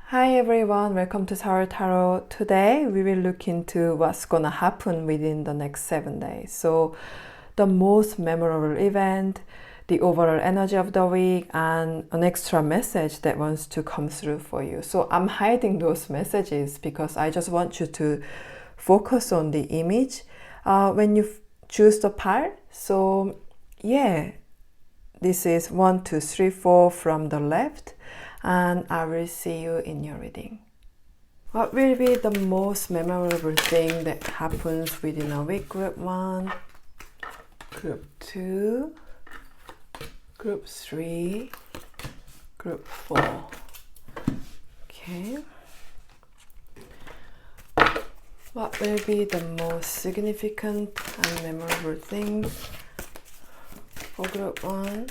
Hi everyone, welcome to Seoul Tarot. Today we will look into what's gonna happen within the next 7 days. So the most memorable event, the overall energy of the week, and an extra message that wants to come through for you. So I'm hiding those messages because I just want you to focus on the image when you choose the pile. So yeah, this is 1, 2, 3, 4 from the left, and I will see you in your reading. What will be the most memorable thing that happens within a week? Group 1, Group 2, Group 3, Group 4. Okay. What will be the most significant and memorable thing for Group 1?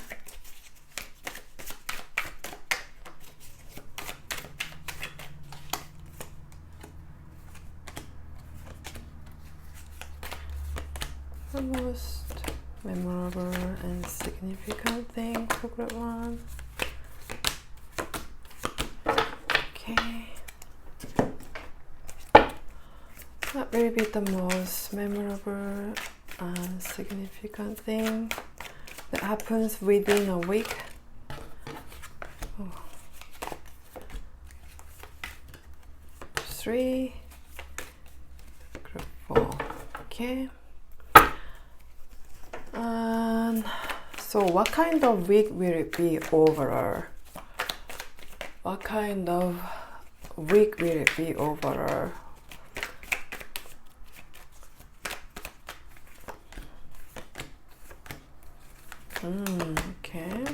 The most memorable and significant thing for Group 1. Okay. What will be the most memorable and significant thing that happens within a week? Oh. 3, Group 4. Okay. So what kind of week will it be overall? What kind of week will it be overall? Okay.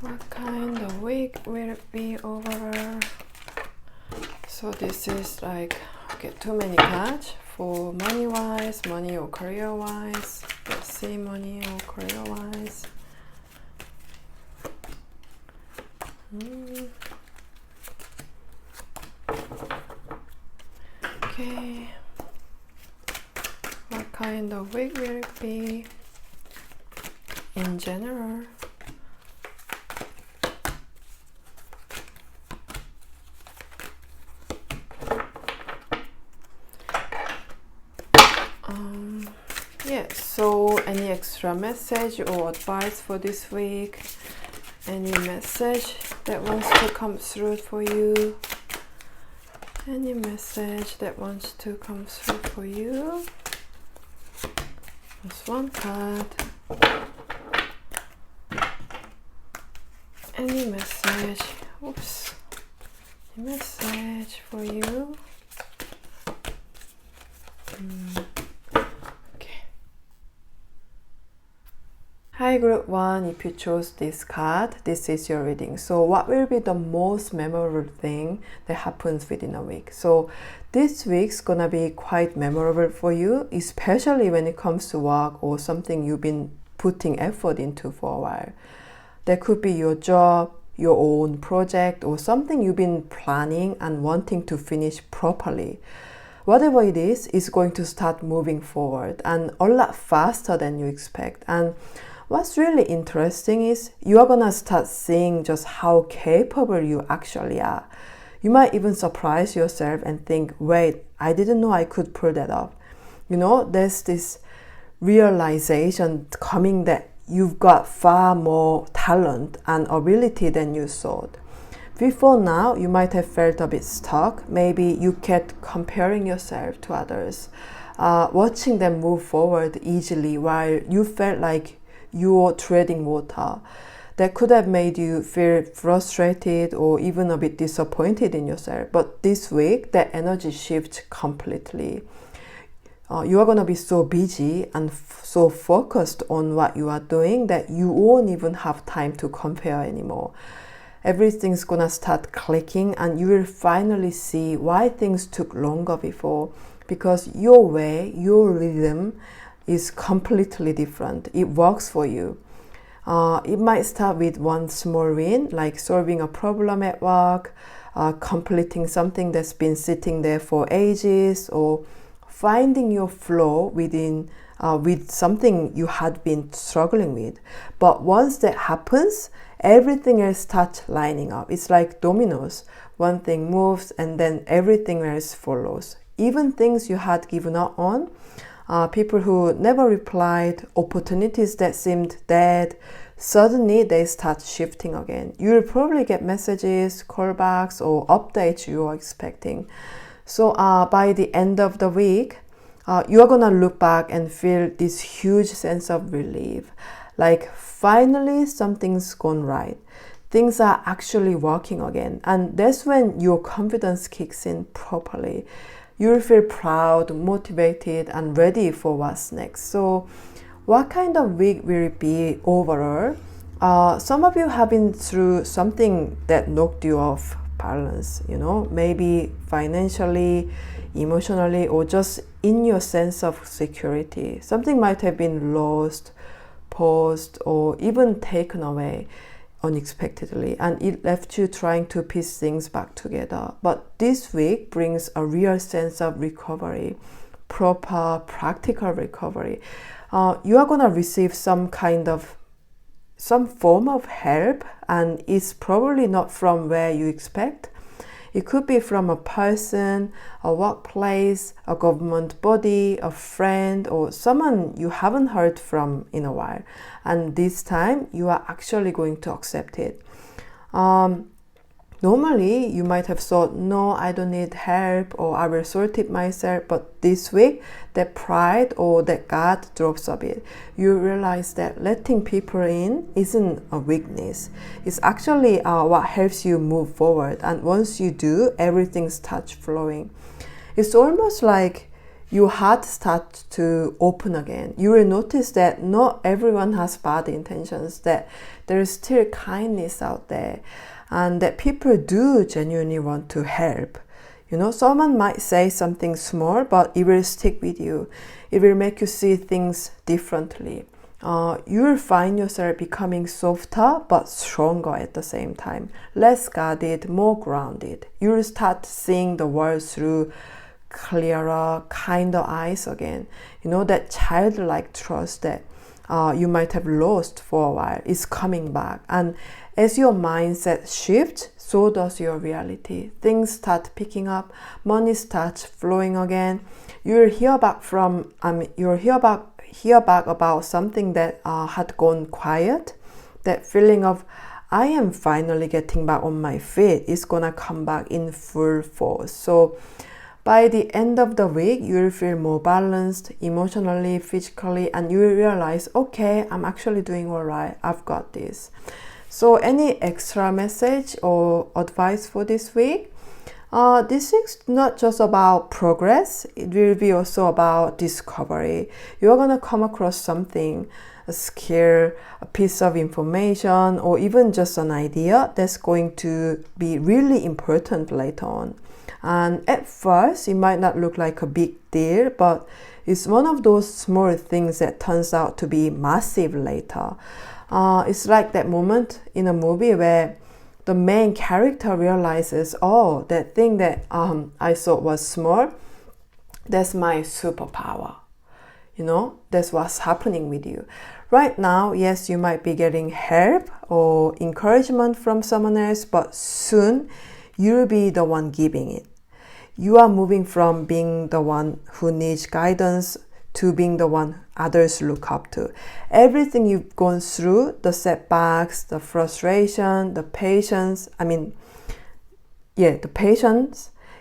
What kind of week will it be overall? So this is like, okay, too many cards for money-wise, money or career-wise. Let's see, money or career-wise. Okay. What kind of week will it be in general? So any extra message or advice for this week? Any message that wants to come through for you? Any message that wants to come through for you? Just one card. Any message? Oops. Any message for you? Hi Group 1, if you chose this card, this is your reading. So what will be the most memorable thing that happens within a week? So this week's gonna be quite memorable for you, especially when it comes to work or something you've been putting effort into for a while. That could be your job, your own project, or something you've been planning and wanting to finish properly. Whatever it is going to start moving forward and a lot faster than you expect. And what's really interesting is you are gonna start seeing just how capable you actually are. You might even surprise yourself and think, wait, I didn't know I could pull that off. You know, there's this realization coming that you've got far more talent and ability than you thought. Before now, you might have felt a bit stuck. Maybe you kept comparing yourself to others, watching them move forward easily while you felt like you're treading water. That could have made you feel frustrated or even a bit disappointed in yourself. But this week, that energy shifts completely. You are going to be so busy and so focused on what you are doing that you won't even have time to compare anymore. Everything's going to start clicking and you will finally see why things took longer before, because your way, your rhythm is completely different. It works for you. It might start with one small win, like solving a problem at work, completing something that's been sitting there for ages, or finding your flow within with something you had been struggling with. But once that happens, everything else starts lining up. It's like dominoes. One thing moves and then everything else follows. Even things you had given up on, people who never replied, opportunities that seemed dead, suddenly they start shifting again. You'll probably get messages, callbacks, or updates you are expecting. So by the end of the week, you're gonna look back and feel this huge sense of relief. Like finally something's gone right. Things are actually working again. And that's when your confidence kicks in properly. You'll feel proud, motivated, and ready for what's next. So what kind of week will it be overall? Some of you have been through something that knocked you off balance, maybe financially, emotionally, or just in your sense of security. Something might have been lost, paused, or even taken away unexpectedly, and it left you trying to piece things back together. But this week brings a real sense of recovery, proper, practical recovery. You are going to receive some form of help, and it's probably not from where you expect. It could be from a person, a workplace, a government body, a friend, or someone you haven't heard from in a while. And this time, you are actually going to accept it. Normally, you might have thought, no, I don't need help, or I will sort it myself. But this week, that pride or that guard drops a bit. You realize that letting people in isn't a weakness. It's actually what helps you move forward. And once you do, everything starts flowing. It's almost like your heart starts to open again. You will notice that not everyone has bad intentions, that there is still kindness out there, and that people do genuinely want to help. Someone might say something small, but it will stick with you. It will make you see things differently. You will find yourself becoming softer but stronger at the same time. Less guarded, more grounded. You will start seeing the world through clearer, kinder eyes again. That childlike trust that you might have lost for a while is coming back. And as your mindset shifts, so does your reality. Things start picking up, money starts flowing again. You'll hear back about something that had gone quiet. That feeling of, I am finally getting back on my feet, is gonna come back in full force. So by the end of the week, you'll feel more balanced emotionally, physically, and you'll realize, okay, I'm actually doing all right. I've got this. So any extra message or advice for this week? This is not just about progress. It will be also about discovery. You're going to come across something, a skill, a piece of information, or even just an idea that's going to be really important later on. And at first, it might not look like a big deal, but it's one of those small things that turns out to be massive later. It's like that moment in a movie where the main character realizes, oh, that thing that I thought was small, that's my superpower. That's what's happening with you. Right now, yes, you might be getting help or encouragement from someone else, but soon you'll be the one giving it. You are moving from being the one who needs guidance to being the one others look up to. Everything you've gone through, the setbacks, the frustration, the patience,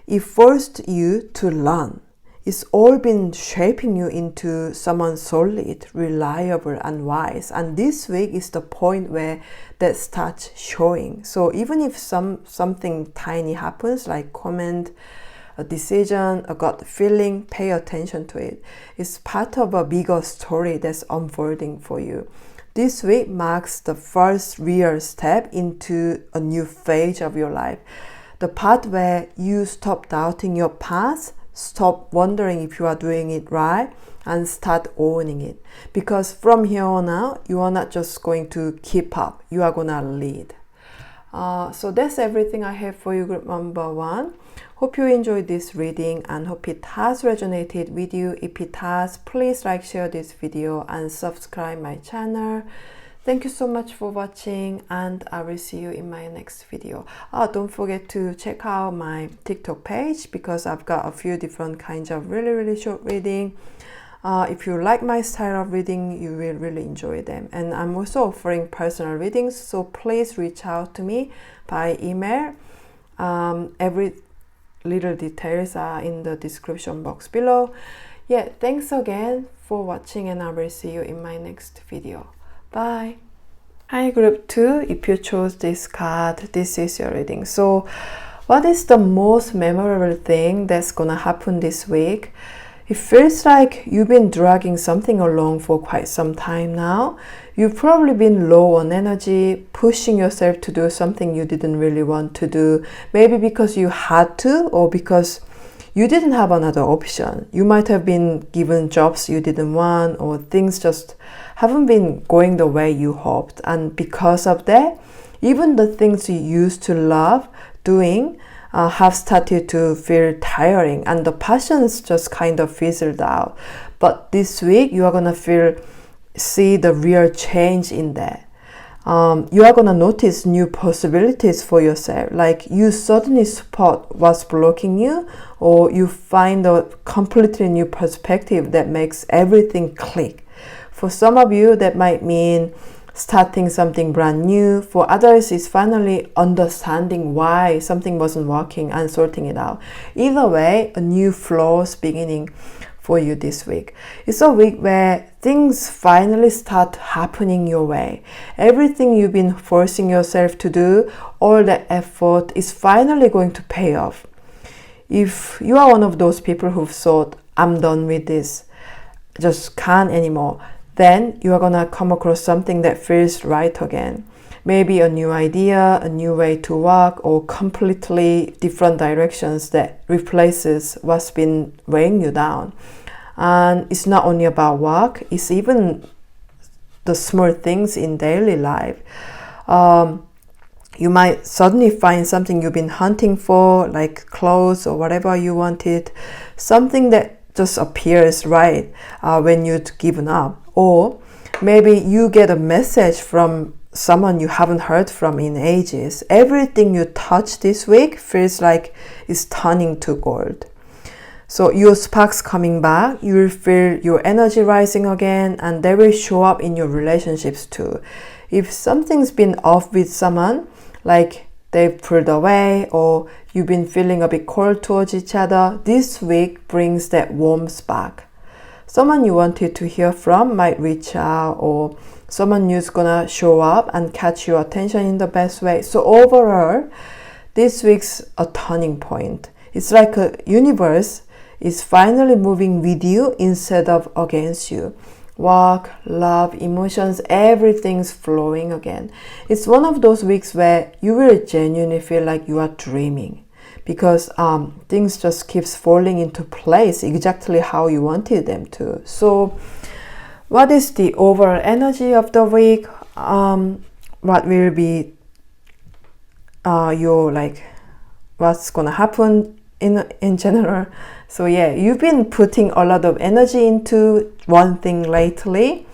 it forced you to learn. It's all been shaping you into someone solid, reliable, and wise. And this week is the point where that starts showing. So even if something tiny happens, like comment, a decision, a gut feeling, pay attention to it. It's part of a bigger story that's unfolding for you. This week marks the first real step into a new phase of your life. The part where you stop doubting your past, stop wondering if you are doing it right, and start owning it. Because from here on out, you are not just going to keep up, you are going to lead. So that's everything I have for you, group number 1. Hope you enjoyed this reading and hope it has resonated with you. If it has, please like, share this video and subscribe my channel. Thank you so much for watching, and I will see you in my next video. Don't forget to check out my TikTok page because I've got a few different kinds of really short reading. If you like my style of reading, you will really enjoy them. And I'm also offering personal readings, so please reach out to me by email. Every little details are in the description box below. Yeah, thanks again for watching, and I will see you in my next video. Bye. Hi, group 2. If you chose this card, this is your reading. So what is the most memorable thing that's gonna happen this week? It feels like you've been dragging something along for quite some time now. You've probably been low on energy, pushing yourself to do something you didn't really want to do. Maybe because you had to, or because you didn't have another option. You might have been given jobs you didn't want, or things just haven't been going the way you hoped. And because of that, even the things you used to love doing have started to feel tiring, and the passions just kind of fizzled out. But this week, you are gonna see the real change in that. You are gonna notice new possibilities for yourself, like you suddenly spot what's blocking you, or you find a completely new perspective that makes everything click. For some of you, that might mean starting something brand new. For others, it's finally understanding why something wasn't working and sorting it out. Either way, a new flow is beginning for you this week. It's a week where things finally start happening your way. Everything you've been forcing yourself to do, all the effort is finally going to pay off. If you are one of those people who've thought, I'm done with this, just can't anymore, then you are gonna come across something that feels right again. Maybe a new idea, a new way to work, or completely different directions that replaces what's been weighing you down. And it's not only about work, it's even the small things in daily life. You might suddenly find something you've been hunting for, like clothes or whatever you wanted, something that just appears right when you'd given up. Or maybe you get a message from someone you haven't heard from in ages. Everything you touch this week feels like it's turning to gold. So your sparks coming back, you will feel your energy rising again, and they will show up in your relationships too. If something's been off with someone, like they've pulled away, or you've been feeling a bit cold towards each other, this week brings that warmth back. Someone you wanted to hear from might reach out, or someone new's gonna show up and catch your attention in the best way. So overall, this week's a turning point. It's like a universe is finally moving with you instead of against you. Work, love, emotions, everything's flowing again. It's one of those weeks where you will genuinely feel like you are dreaming, because things just keeps falling into place exactly how you wanted them to. So what is the overall energy of the week? What will be what's gonna happen in general? So yeah, you've been putting a lot of energy into one thing lately,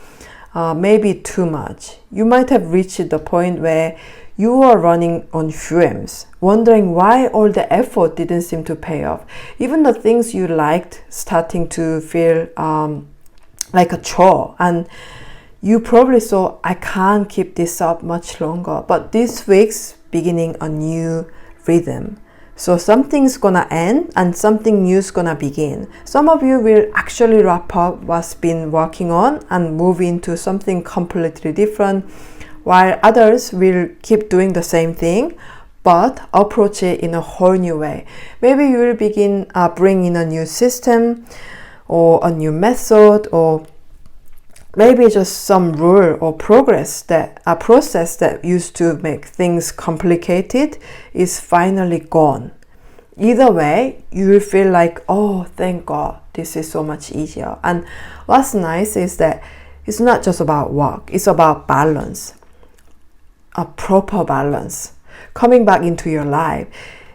maybe too much. You might have reached the point where you are running on fumes, wondering why all the effort didn't seem to pay off. Even the things you liked starting to feel like a chore, and you probably thought, I can't keep this up much longer. But this week's beginning a new rhythm. So something's gonna end and something new's gonna begin. Some of you will actually wrap up what's been working on and move into something completely different, while others will keep doing the same thing but approach it in a whole new way. Maybe you will begin bring in a new system or a new method, or maybe just some rule or process that used to make things complicated is finally gone. Either way, you will feel like, oh, thank God, this is so much easier. And what's nice is that it's not just about work, it's about balance, a proper balance. coming back into your life.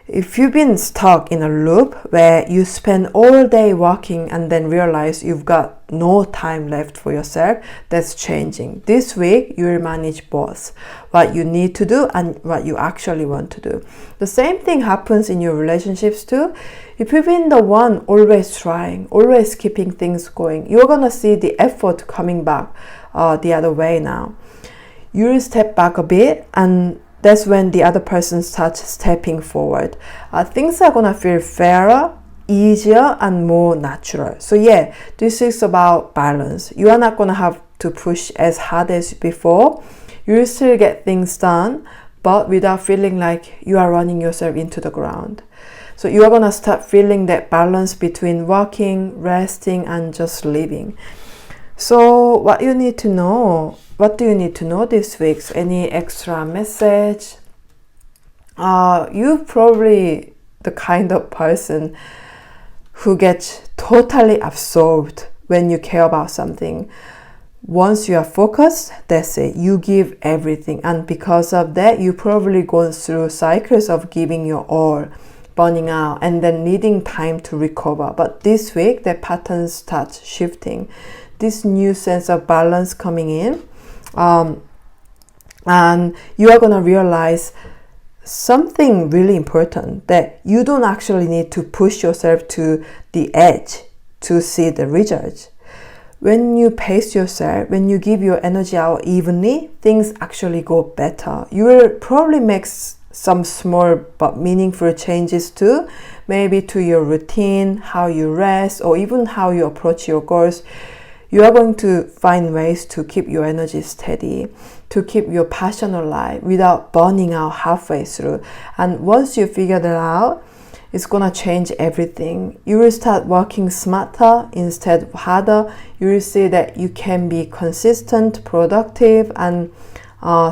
If you've been stuck in a loop where you spend all day working and then realize you've got no time left for yourself, that's changing. This week, you will manage both what you need to do and what you actually want to do. The same thing happens in your relationships too. If you've been the one always trying, always keeping things going, you're going to see the effort coming back the other way now. You'll step back a bit, and that's when the other person starts stepping forward. Things are gonna feel fairer, easier, and more natural. So yeah, this is about balance. You are not gonna have to push as hard as before. You'll still get things done, but without feeling like you are running yourself into the ground. So you are gonna start feeling that balance between working, resting, and just living. So what do you need to know this week? Any extra message? You're probably the kind of person who gets totally absorbed when you care about something. Once you are focused, that's it. You give everything. And because of that, you probably go through cycles of giving your all, burning out, and then needing time to recover. But this week, the pattern starts shifting. This new sense of balance coming in, and you are going to realize something really important, that you don't actually need to push yourself to the edge to see the results. When you pace yourself, when you give your energy out evenly, things actually go better. You will probably make some small but meaningful changes too, maybe to your routine, how you rest, or even how you approach your goals. You are going to find ways to keep your energy steady, to keep your passion alive without burning out halfway through. And once you figure that out, it's going to change everything. You will start working smarter instead of harder. You will see that you can be consistent, productive, and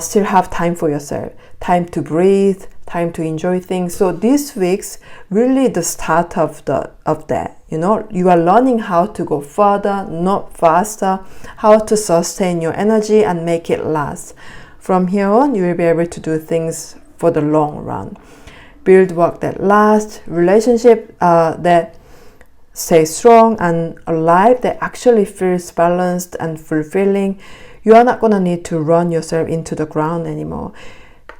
still have time for yourself, time to breathe, time to enjoy things. So this week's really the start of that. You know, you are learning how to go further, not faster, how to sustain your energy and make it last. From here on, you will be able to do things for the long run. Build work that lasts, relationship that stay strong, and a life that actually feels balanced and fulfilling. You are not going to need to run yourself into the ground anymore.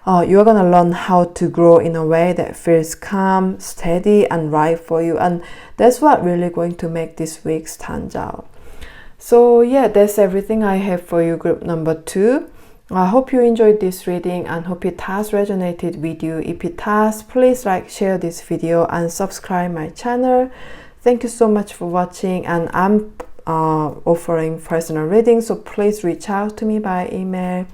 You're going to learn how to grow in a way that feels calm, steady, and right for you. And that's what really going to make this week stand out. So yeah, that's everything I have for you, group number 2. I hope you enjoyed this reading and hope it has resonated with you. If it has, please like, share this video, and subscribe my channel. Thank you so much for watching, and I'm offering personal readings, so please reach out to me by email.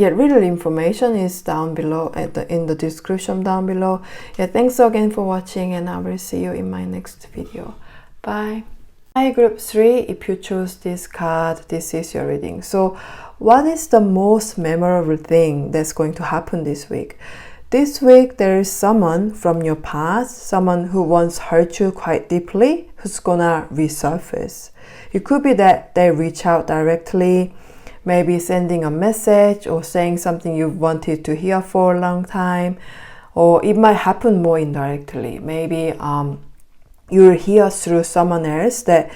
Little information is down below in the description down below. Yeah, thanks again for watching, and I will see you in my next video. Bye. Hi, group 3. If you chose this card, this is your reading. So what is the most memorable thing that's going to happen this week? This week, there is someone from your past, someone who once hurt you quite deeply, who's gonna resurface. It could be that they reach out directly, maybe sending a message or saying something you've wanted to hear for a long time, or it might happen more indirectly. Maybe you'll hear through someone else that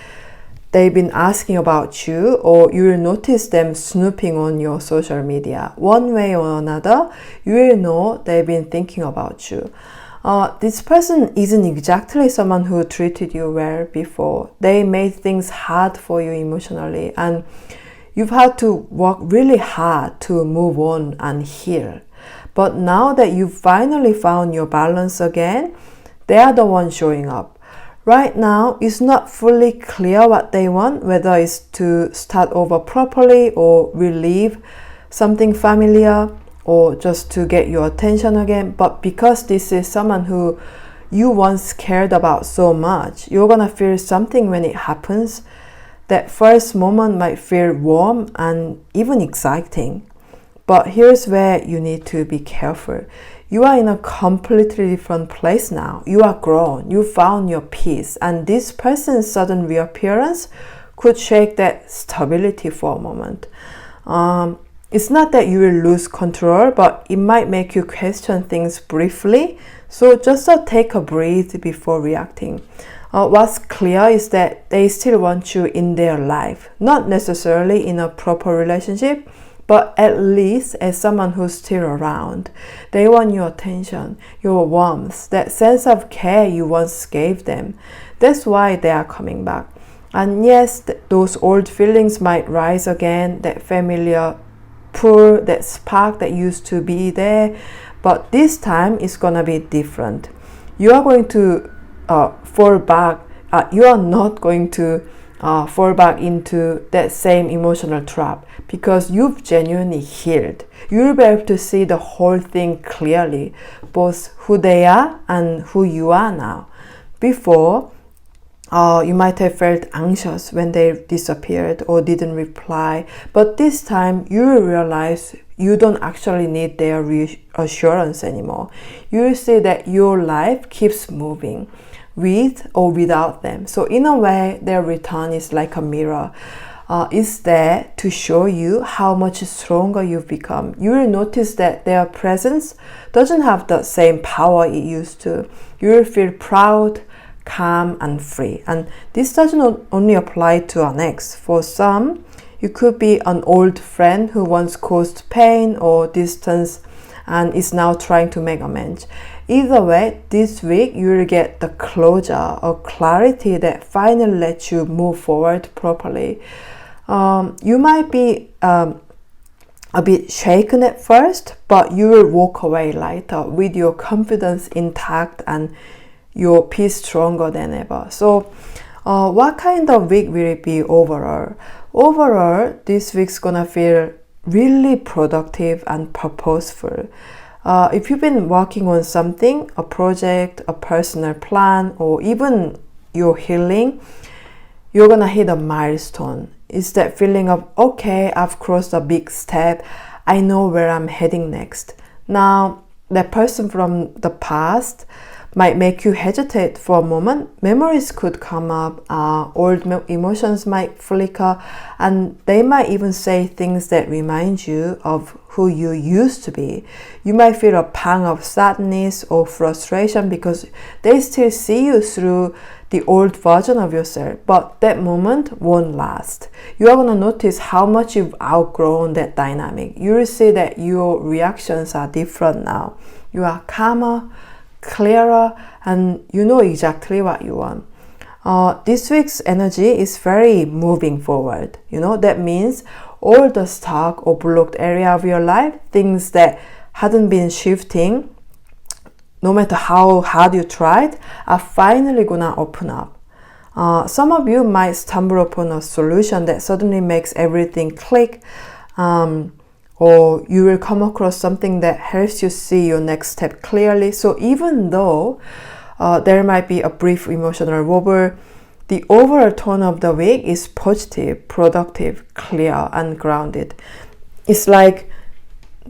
they've been asking about you, or you will notice them snooping on your social media. One way or another, you will know they've been thinking about you. This person isn't exactly someone who treated you well before. They made things hard for you emotionally, and you've had to work really hard to move on and heal. But now that you've finally found your balance again, they are the ones showing up. Right now, it's not fully clear what they want, whether it's to start over properly or relieve something familiar, or just to get your attention again. But because this is someone who you once cared about so much, you're gonna feel something when it happens. That first moment might feel warm and even exciting. But here's where you need to be careful. You are in a completely different place now. You are grown. You found your peace. And this person's sudden reappearance could shake that stability for a moment. It's not that you will lose control, but it might make you question things briefly. So just take a breath before reacting. What's clear is that they still want you in their life, not necessarily in a proper relationship, but at least as someone who's still around. They want your attention, your warmth, that sense of care you once gave them. That's why they are coming back. And yes, those old feelings might rise again, that familiar pull, that spark that used to be there, but this time it's gonna be different. You are going to fall back. You are not going to fall back into that same emotional trap because you've genuinely healed. You'll be able to see the whole thing clearly, both who they are and who you are now. Before, you might have felt anxious when they disappeared or didn't reply, but this time you will realize you don't actually need their reassurance anymore. You will see that your life keeps moving with or without them. So in a way, their return is like a mirror. It's there to show you how much stronger you've become. You will notice that their presence doesn't have the same power it used to. You will feel proud, calm, and free. And this doesn't only apply to an ex. For some, you could be an old friend who once caused pain or distance and is now trying to make amends. Either way, this week you will get the closure or clarity that finally lets you move forward properly. You might be a bit shaken at first, but you will walk away lighter with your confidence intact and your peace stronger than ever. So what kind of week will it be overall? Overall, this week's gonna feel really productive and purposeful. If you've been working on something, a project, a personal plan, or even your healing, you're gonna hit a milestone. It's that feeling of, okay, I've crossed a big step. I know where I'm heading next. Now, that person from the past might make you hesitate for a moment. Memories could come up, old emotions might flicker, and they might even say things that remind you of who you used to be. You might feel a pang of sadness or frustration because they still see you through the old version of yourself, but that moment won't last. You are going to notice how much you've outgrown that dynamic. You will see that your reactions are different now. You are calmer, clearer, and you know exactly what you want. This week's energy is very moving forward. That means all the stuck or blocked area of your life, things that hadn't been shifting, no matter how hard you tried, are finally gonna open up. Some of you might stumble upon a solution that suddenly makes everything click, or you will come across something that helps you see your next step clearly. So even though there might be a brief emotional wobble, the overall tone of the week is positive, productive, clear, and grounded. It's like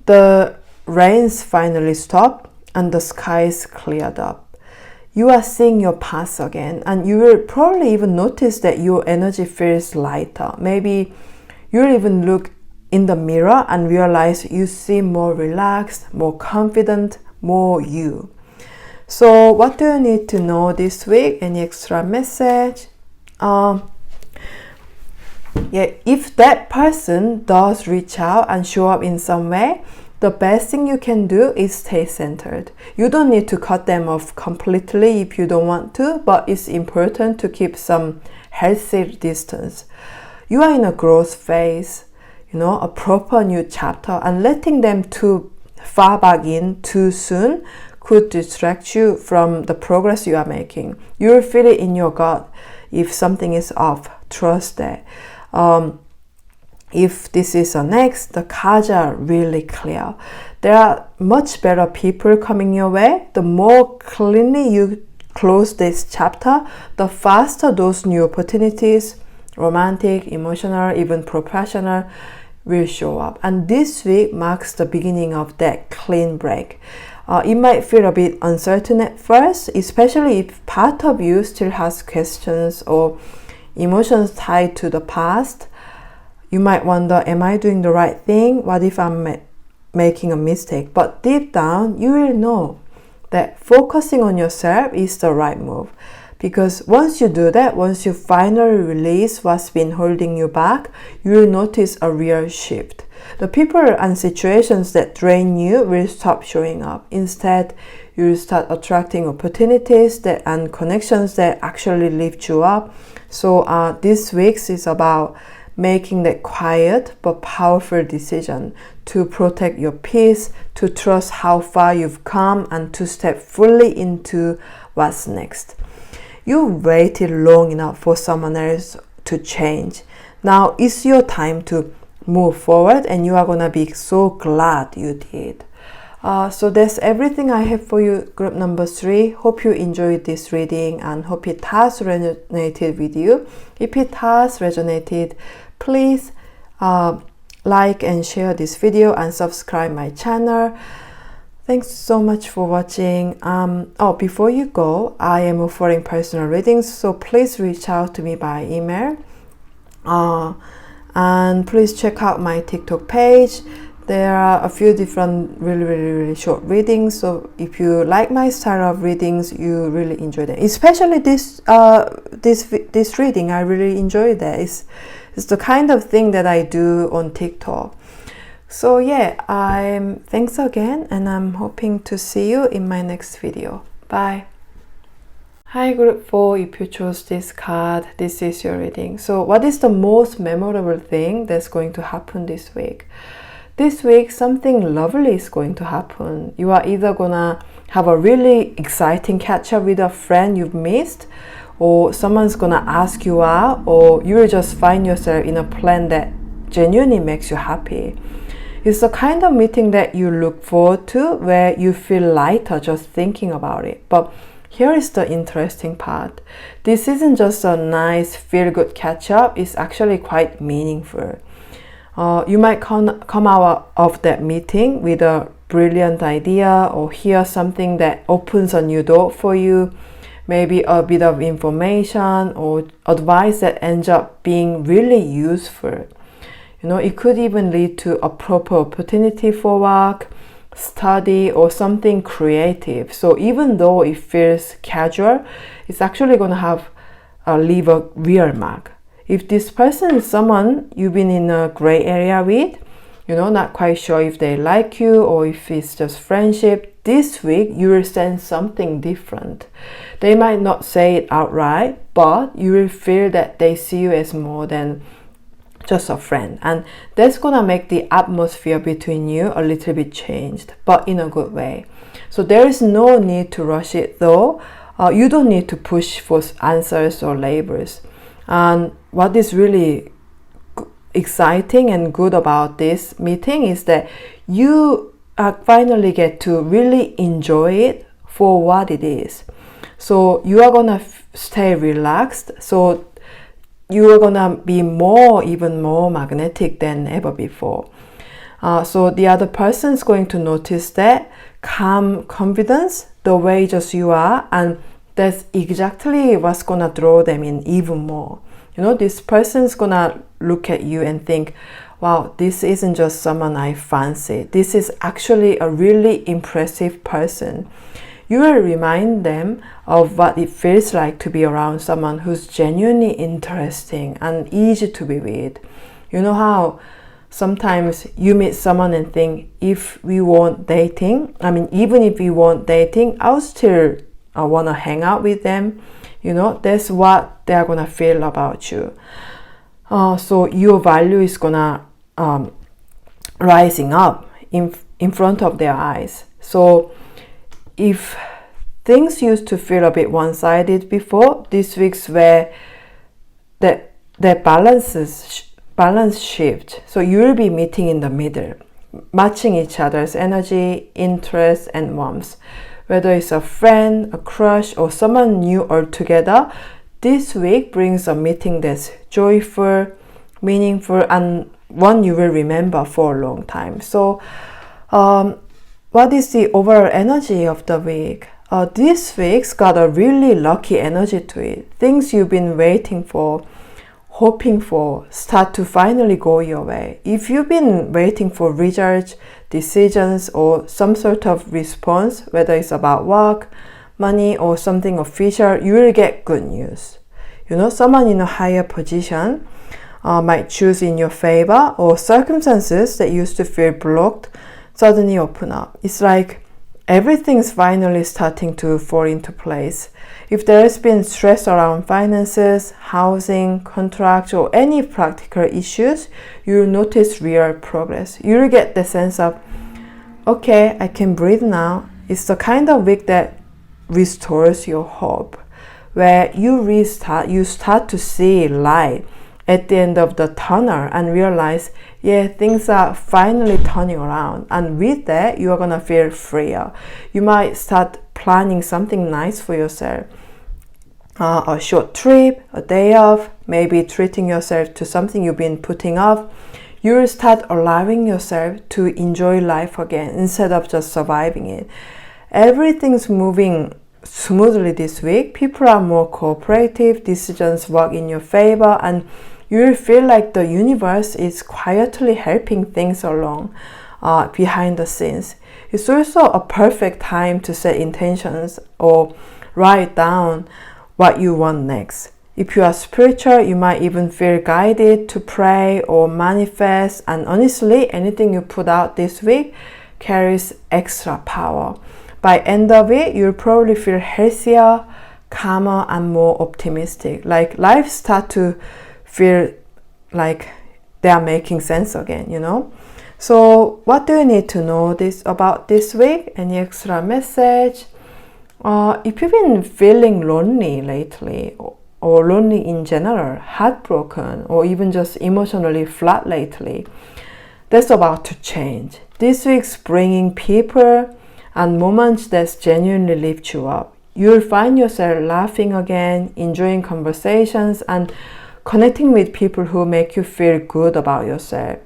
the rains finally stopped and the skies cleared up. You are seeing your path again, and you will probably even notice that your energy feels lighter. Maybe you'll even look in the mirror and realize you seem more relaxed, more confident, more you. So what do you need to know this week? Any extra message? If that person does reach out and show up in some way, the best thing you can do is stay centered. You don't need to cut them off completely if you don't want to, but it's important to keep some healthy distance. You are in a growth phase, a proper new chapter, and letting them too far back in too soon could distract you from the progress you are making. You will feel it in your gut if something is off. Trust that. If this is an ex, the cards are really clear. There are much better people coming your way. The more cleanly you close this chapter, the faster those new opportunities, romantic, emotional, even professional, will show up. And this week marks the beginning of that clean break. It might feel a bit uncertain at first, especially if part of you still has questions or emotions tied to the past. You might wonder, am I doing the right thing? What if I'm making a mistake? But deep down, you will know that focusing on yourself is the right move. Because once you do that, once you finally release what's been holding you back, you will notice a real shift. The people and situations that drain you will stop showing up. Instead, you will start attracting opportunities and connections that actually lift you up. So this week is about making that quiet but powerful decision to protect your peace, to trust how far you've come, and to step fully into what's next. You waited long enough for someone else to change. Now it's your time to move forward, and you are gonna be so glad you did. So that's everything I have for you, group number 3. Hope you enjoyed this reading and hope it has resonated with you. If it has resonated, please like and share this video and subscribe my channel. Thanks so much for watching. Before you go, I am offering personal readings, so please reach out to me by email. And please check out my TikTok page. There are a few different really short readings, so if you like my style of readings, you really enjoy them. Especially this reading, I really enjoy that. It's the kind of thing that I do on TikTok. So yeah, thanks again, and I'm hoping to see you in my next video. Bye. Hi group 4, if you chose this card, this is your reading. So what is the most memorable thing that's going to happen this week? This week, something lovely is going to happen. You are either gonna have a really exciting catch up with a friend you've missed, or someone's gonna ask you out, or you will just find yourself in a plan that genuinely makes you happy. It's the kind of meeting that you look forward to, where you feel lighter just thinking about it. But here is the interesting part. This isn't just a nice feel-good catch-up, it's actually quite meaningful. You might come out of that meeting with a brilliant idea, or hear something that opens a new door for you, maybe a bit of information or advice that ends up being really useful. It could even lead to a proper opportunity for work, study, or something creative. So even though it feels casual, it's actually going to leave a real mark. If this person is someone you've been in a gray area with, not quite sure if they like you or if it's just friendship, this week you will sense something different. They might not say it outright, but you will feel that they see you as more than just a friend, and that's gonna make the atmosphere between you a little bit changed, but in a good way. So there is no need to rush it though. You don't need to push for answers or labels. And what is really exciting and good about this meeting is that you finally get to really enjoy it for what it is. So you are gonna stay relaxed, so you are gonna be even more magnetic than ever before. So the other person is going to notice that calm confidence the way just you are, and that's exactly what's gonna draw them in even more. This person's gonna look at you and think, wow, this isn't just someone I fancy. This is actually a really impressive person. You will remind them of what it feels like to be around someone who's genuinely interesting and easy to be with. You know how sometimes you meet someone and think, even if we weren't dating, I'll still want to hang out with them. That's what they're going to feel about you. So your value is going to rising up in front of their eyes. So if things used to feel a bit one-sided before, this week's where the balance shift. So you'll be meeting in the middle, matching each other's energy, interest, and warmth. Whether it's a friend, a crush, or someone new altogether, this week brings a meeting that's joyful, meaningful, and one you will remember for a long time. So what is the overall energy of the week? This week's got a really lucky energy to it. Things you've been waiting for hoping for start to finally go your way. If you've been waiting for results, decisions, or some sort of response, whether it's about work, money, or something official, you will get good news. You know, someone in a higher position might choose in your favor, or circumstances that used to feel blocked suddenly open up. It's like everything's finally starting to fall into place. If there has been stress around finances, housing, contracts, or any practical issues, you'll notice real progress. You'll get the sense of, okay, I can breathe now. It's the kind of week that restores your hope, where you start to see light at the end of the tunnel and realize, yeah, things are finally turning around. And with that, you are gonna feel freer. You might start planning something nice for yourself. A short trip, a day off, maybe treating yourself to something you've been putting off. You'll start allowing yourself to enjoy life again instead of just surviving it. Everything's moving smoothly this week. People are more cooperative, decisions work in your favor, and you'll feel like the universe is quietly helping things along behind the scenes. It's also a perfect time to set intentions or write down what you want next. If you are spiritual, you might even feel guided to pray or manifest, and honestly, anything you put out this week carries extra power. By end of it, you'll probably feel healthier, calmer, and more optimistic. Like life start to feel like they are making sense again, you know? So what do you need to know about this week? Any extra message? If you've been feeling lonely lately, or lonely in general, heartbroken, or even just emotionally flat lately, that's about to change. This week's bringing people and moments that genuinely lift you up. You'll find yourself laughing again, enjoying conversations, and connecting with people who make you feel good about yourself.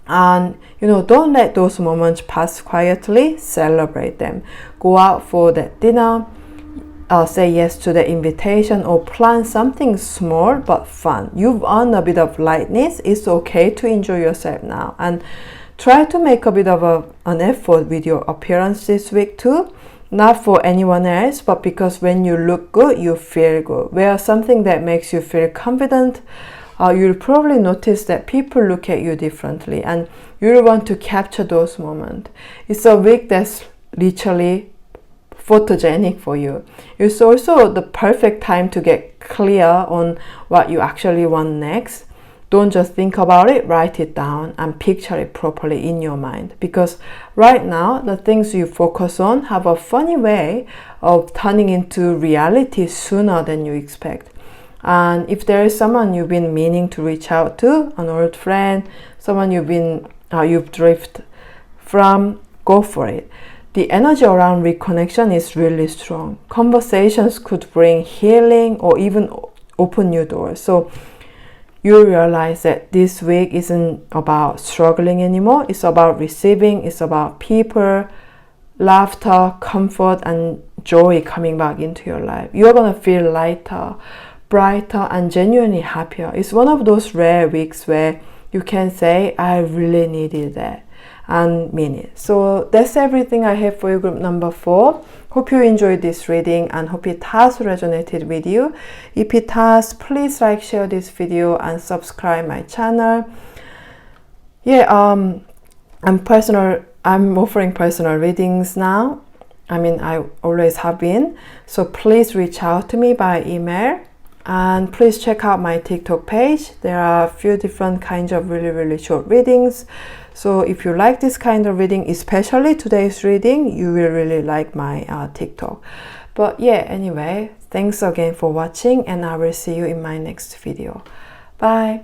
And don't let those moments pass quietly. Celebrate them. Go out for that dinner, say yes to the invitation, or plan something small but fun. You've earned a bit of lightness. It's okay to enjoy yourself now, and try to make a bit of an effort with your appearance this week too. Not for anyone else, but because when you look good, you feel good. Wear something that makes you feel confident. You'll probably notice that people look at you differently, and you'll want to capture those moments. It's a week that's literally photogenic for you. It's also the perfect time to get clear on what you actually want next. Don't just think about it, write it down and picture it properly in your mind. Because right now, the things you focus on have a funny way of turning into reality sooner than you expect. And if there is someone you've been meaning to reach out to, an old friend, someone you've drifted from, go for it. The energy around reconnection is really strong. Conversations could bring healing or even open new doors. So you realize that this week isn't about struggling anymore. It's about receiving. It's about people, laughter, comfort, and joy coming back into your life. You're going to feel lighter, brighter, and genuinely happier. It's one of those rare weeks where you can say, I really needed that, and mean it. So that's everything I have for you, group number 4. Hope you enjoyed this reading and hope it has resonated with you. If it has, please like, share this video, and subscribe my channel. I'm offering personal readings now. I always have been. So please reach out to me by email. And please check out my TikTok page. There are a few different kinds of really short readings. So if you like this kind of reading, especially today's reading, you will really like my TikTok. But anyway, thanks again for watching, and I will see you in my next video. Bye.